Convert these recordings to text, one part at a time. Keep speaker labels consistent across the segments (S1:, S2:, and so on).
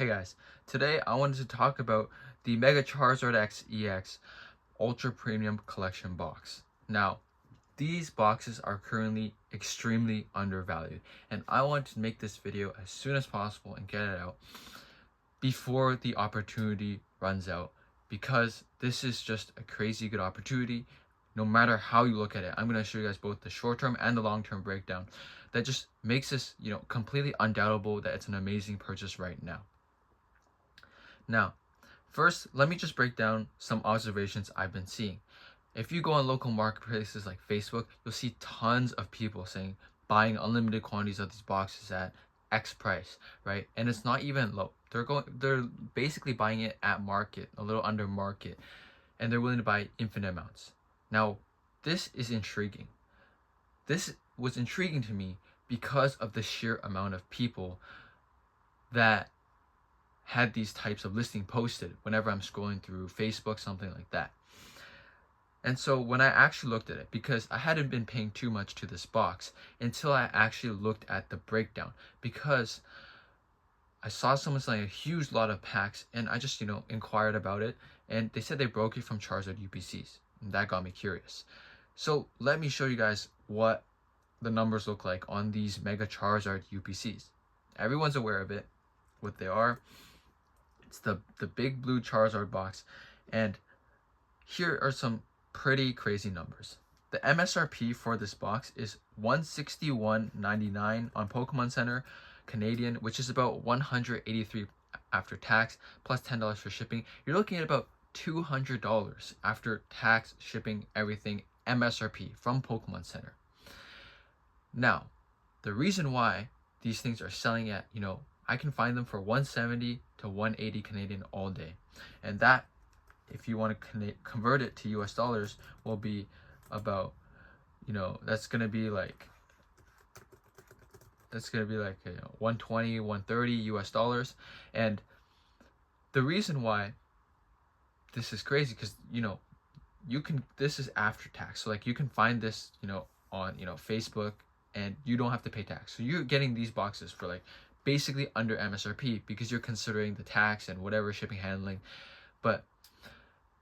S1: Hey guys, today I wanted to talk about the Mega Charizard X EX Ultra Premium Collection box. Now, these boxes are currently extremely undervalued, and I want to make this video as soon as possible and get it out before the opportunity runs out, because this is just a crazy good opportunity. No matter how you look at it, I'm going to show you guys both the short-term and the long-term breakdown that just makes this, completely undoubtable that it's an amazing purchase right now. Now, first, let me just break down some observations I've been seeing. If you go on local marketplaces like Facebook, you'll see tons of people saying buying unlimited quantities of these boxes at X price, right? And it's not even low. They're basically buying it at market, a little under market, and they're willing to buy infinite amounts. Now, this is intriguing. This was intriguing to me because of the sheer amount of people that had these types of listing posted whenever I'm scrolling through Facebook, something like that. And so when I actually looked at it, because I hadn't been paying too much to this box until I actually looked at the breakdown, because I saw someone selling a huge lot of packs and I just, inquired about it, and they said they broke it from Charizard UPCs. And that got me curious. So let me show you guys what the numbers look like on these Mega Charizard UPCs. Everyone's aware of it, what they are. It's the big blue Charizard box, and here are some pretty crazy numbers. The MSRP for this box is $161.99 on Pokemon Center Canadian, which is about $183 after tax plus $10 for shipping. You're looking at about $200 after tax, shipping, everything, MSRP from Pokemon Center. Now, the reason why these things are selling at, I can find them for 170 to 180 Canadian all day. And that, if you want to convert it to US dollars, will be about, that's going to be like 120, 130 US dollars. And the reason why this is crazy, because, this is after tax. So like you can find this, on, Facebook, and you don't have to pay tax. So you're getting these boxes for like basically under MSRP because you're considering the tax and whatever shipping, handling. But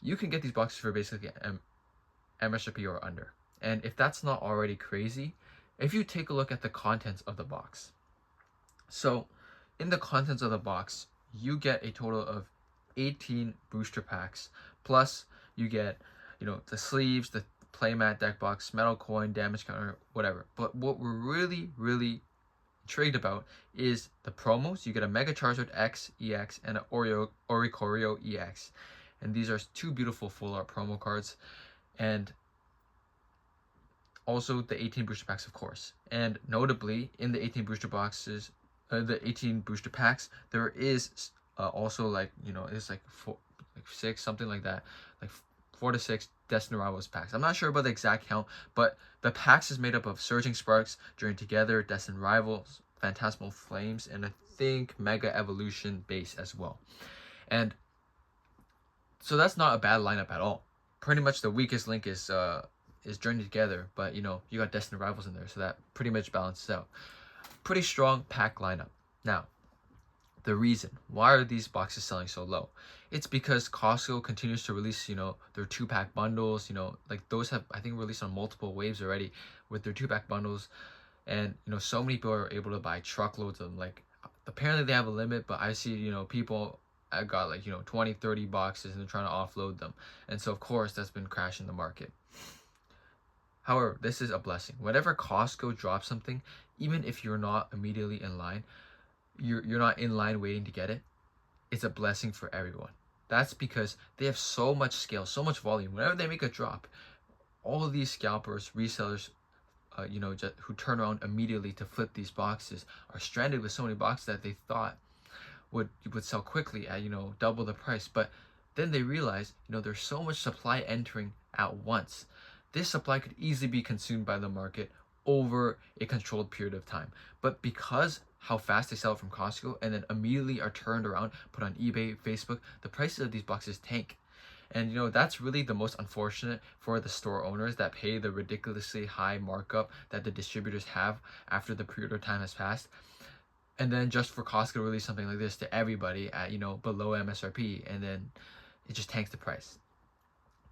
S1: you can get these boxes for basically MSRP or under. And if that's not already crazy, if you take a look at the contents of the box. So in the contents of the box, you get a total of 18 booster packs, plus you get, the sleeves, the playmat, deck box, metal coin, damage counter, whatever. But what we're really, really intrigued about is the promos. You get a Mega Charizard X EX and an Oricorio EX. And these are two beautiful full art promo cards. And also the 18 booster packs, of course. And notably, in the 18 booster boxes, the 18 booster packs, there is also it's like 6, something like that, like 4 to 6 Destined Rivals packs. I'm not sure about the exact count, but the packs is made up of Surging Sparks, Journey Together, Destined Rivals, Phantasmal Flames, and I think Mega Evolution base as well. And so that's not a bad lineup at all. Pretty much the weakest link is Journey Together, but you got Destined Rivals in there, so that pretty much balances out. Pretty strong pack lineup. Now, the reason why are these boxes selling so low? It's because Costco continues to release, their 2-pack bundles. Like those have, I think, released on multiple waves already with their 2-pack bundles, and so many people are able to buy truckloads of them. Like apparently they have a limit, but I see people got like 20, 30 boxes and they're trying to offload them, and so of course that's been crashing the market. However, this is a blessing. Whenever Costco drops something, even if you're not immediately in line, you're not in line waiting to get it, it's a blessing for everyone. That's because they have so much scale, so much volume. Whenever they make a drop, all of these scalpers, resellers, who turn around immediately to flip these boxes are stranded with so many boxes that they thought would sell quickly at double the price. But then they realize there's so much supply entering at once. This supply could easily be consumed by the market over a controlled period of time. But because how fast they sell it from Costco and then immediately are turned around, put on eBay, Facebook, the prices of these boxes tank. And that's really the most unfortunate for the store owners that pay the ridiculously high markup that the distributors have after the period of time has passed. And then just for Costco to release something like this to everybody at, you know, below MSRP, and then it just tanks the price.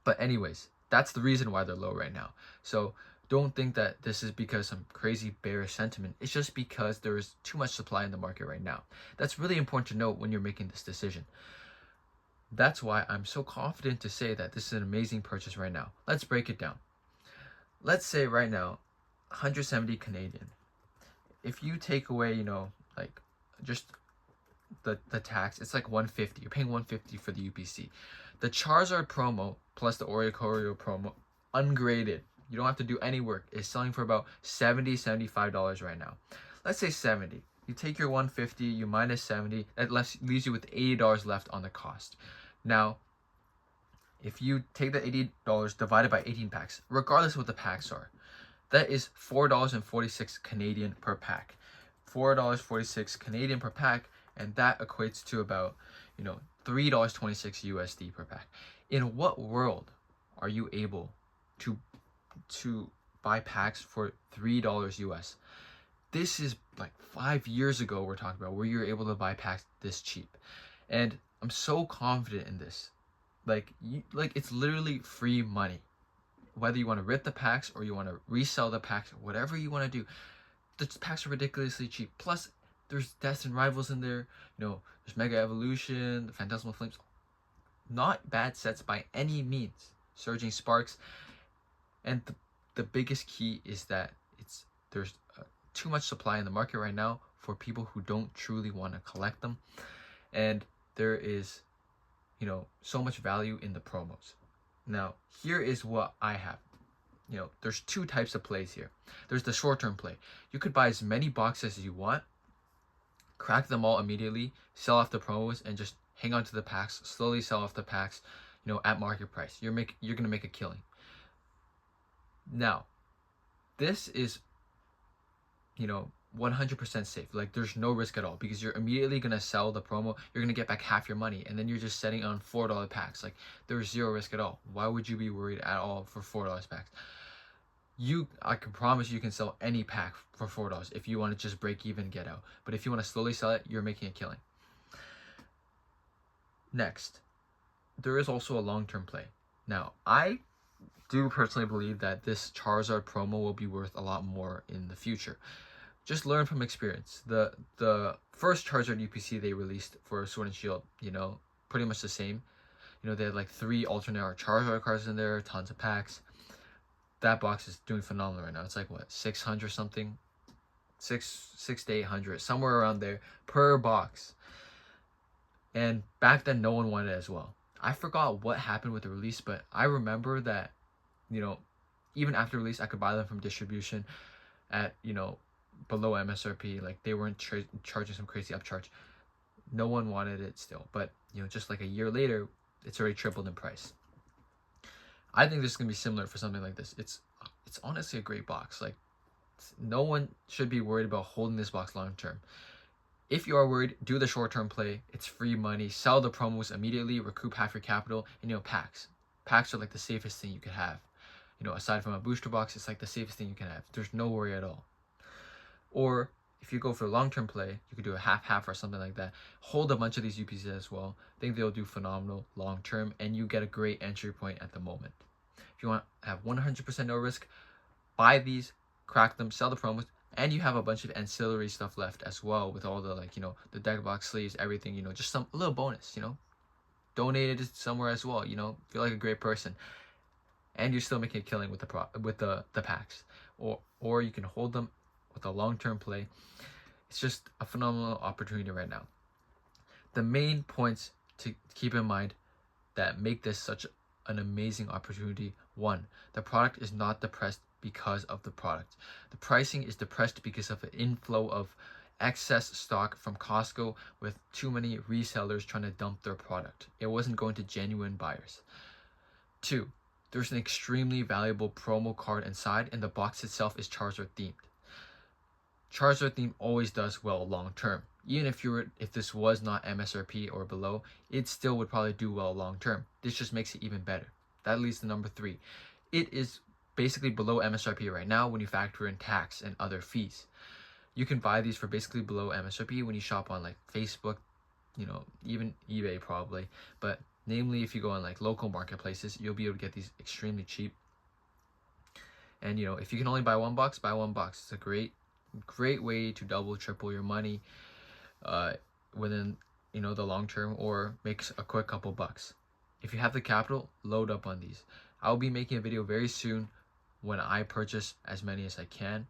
S1: But anyways, that's the reason why they're low right now. So don't think that this is because some crazy bearish sentiment. It's just because there is too much supply in the market right now. That's really important to note when you're making this decision. That's why I'm so confident to say that this is an amazing purchase right now. Let's break it down. Let's say right now, 170 Canadian. If you take away, you know, like just the tax, it's like 150. You're paying 150 for the UPC. The Charizard promo plus the Oricorio promo, ungraded, you don't have to do any work, is selling for about $75 right now. Let's say 70. You take your 150, you minus 70, that leaves you with $80 left on the cost. Now, if you take the $80 divided by 18 packs, regardless of what the packs are, that is $4.46 Canadian per pack. $4.46 Canadian per pack, and that equates to about, you know, $3.26 USD per pack. In what world are you able to buy packs for $3 US? This is like 5 years ago we're talking about, where you're able to buy packs this cheap. And I'm so confident in this. Like it's literally free money. Whether you want to rip the packs or you want to resell the packs, whatever you want to do, the packs are ridiculously cheap. Plus, there's Destined Rivals in there. You know, there's Mega Evolution, the Phantasmal Flames. Not bad sets by any means. Surging Sparks. And the biggest key is that there's too much supply in the market right now for people who don't truly want to collect them. And there is, you know, so much value in the promos. Now, here is what I have. You know, there's two types of plays here. There's the short-term play. You could buy as many boxes as you want, crack them all immediately, sell off the promos, and just hang on to the packs, slowly sell off the packs, you know, at market price. You're gonna make a killing. Now, this is, you know, 100% safe. Like, there's no risk at all, because you're immediately gonna sell the promo, you're gonna get back half your money, and then you're just setting on $4 packs. Like, there's zero risk at all. Why would you be worried at all for $4 packs? I can promise you can sell any pack for $4 if you want to just break even, get out. But if you want to slowly sell it, you're making a killing. Next, there is also a long-term play. Now, I do personally believe that this Charizard promo will be worth a lot more in the future. Just learn from experience. The first Charizard UPC they released for Sword and Shield, you know, pretty much the same. You know, they had like 3 alternate Charizard cards in there, tons of packs. That box is doing phenomenal right now. It's like, what, 600 something? 6 to 800, somewhere around there per box. And back then, no one wanted it as well. I forgot what happened with the release, but I remember that, you know, even after release, I could buy them from distribution at, you know, below MSRP. Like, they weren't charging some crazy upcharge. No one wanted it still. But, you know, just like a year later, it's already tripled in price. I think this is going to be similar for something like this. It's honestly a great box. Like, no one should be worried about holding this box long term. If you are worried, do the short term play. It's free money. Sell the promos immediately, recoup half your capital, and, you know, packs. Packs are like the safest thing you could have. You know, aside from a booster box, it's like the safest thing you can have. There's no worry at all. Or if you go for a long term play, you could do a half or something like that. Hold a bunch of these UPCs as well. I think they'll do phenomenal long term, and you get a great entry point at the moment. If you want to have 100% no risk, buy these, crack them, sell the promos, and you have a bunch of ancillary stuff left as well, with all the, like, you know, the deck box sleeves, everything, you know, just a little bonus, you know. Donate it somewhere as well, you know, feel like a great person. And you're still making a killing with the packs. Or you can hold them with a long-term play. It's just a phenomenal opportunity right now. The main points to keep in mind that make this such an amazing opportunity: 1, the product is not depressed because of the product. The pricing is depressed because of an inflow of excess stock from Costco, with too many resellers trying to dump their product. It wasn't going to genuine buyers. 2, there's an extremely valuable promo card inside, and the box itself is Charizard themed. Charizard theme always does well long term. Even if this was not MSRP or below, it still would probably do well long term. This just makes it even better. That leads to number 3. It is basically below MSRP right now when you factor in tax and other fees. You can buy these for basically below MSRP when you shop on like Facebook, you know, even eBay probably. But namely, if you go on like local marketplaces, you'll be able to get these extremely cheap. And you know, if you can only buy one box, buy one box. It's a great way to double, triple your money within, you know, the long term, or makes a quick couple bucks. If you have the capital, load up on these. I'll be making a video very soon when I purchase as many as I can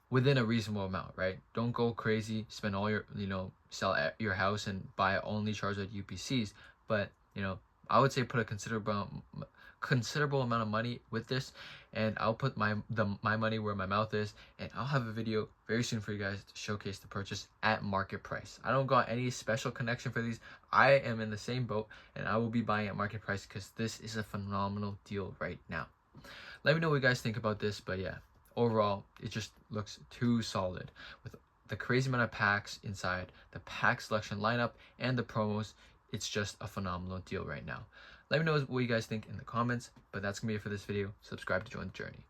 S1: within a reasonable amount, right? Don't go crazy, spend all your, you know, sell your house and buy only Charizard UPCs. But, you know, I would say put a considerable amount of money with this, and I'll put my money where my mouth is, and I'll have a video very soon for you guys to showcase the purchase at market price. I don't got any special connection for these. I am in the same boat, and I will be buying at market price because this is a phenomenal deal right now. Let me know what you guys think about this, but yeah, overall, it just looks too solid with the crazy amount of packs inside, the pack selection lineup, and the promos. It's just a phenomenal deal right now. Let me know what you guys think in the comments, but that's gonna be it for this video. Subscribe to join the journey.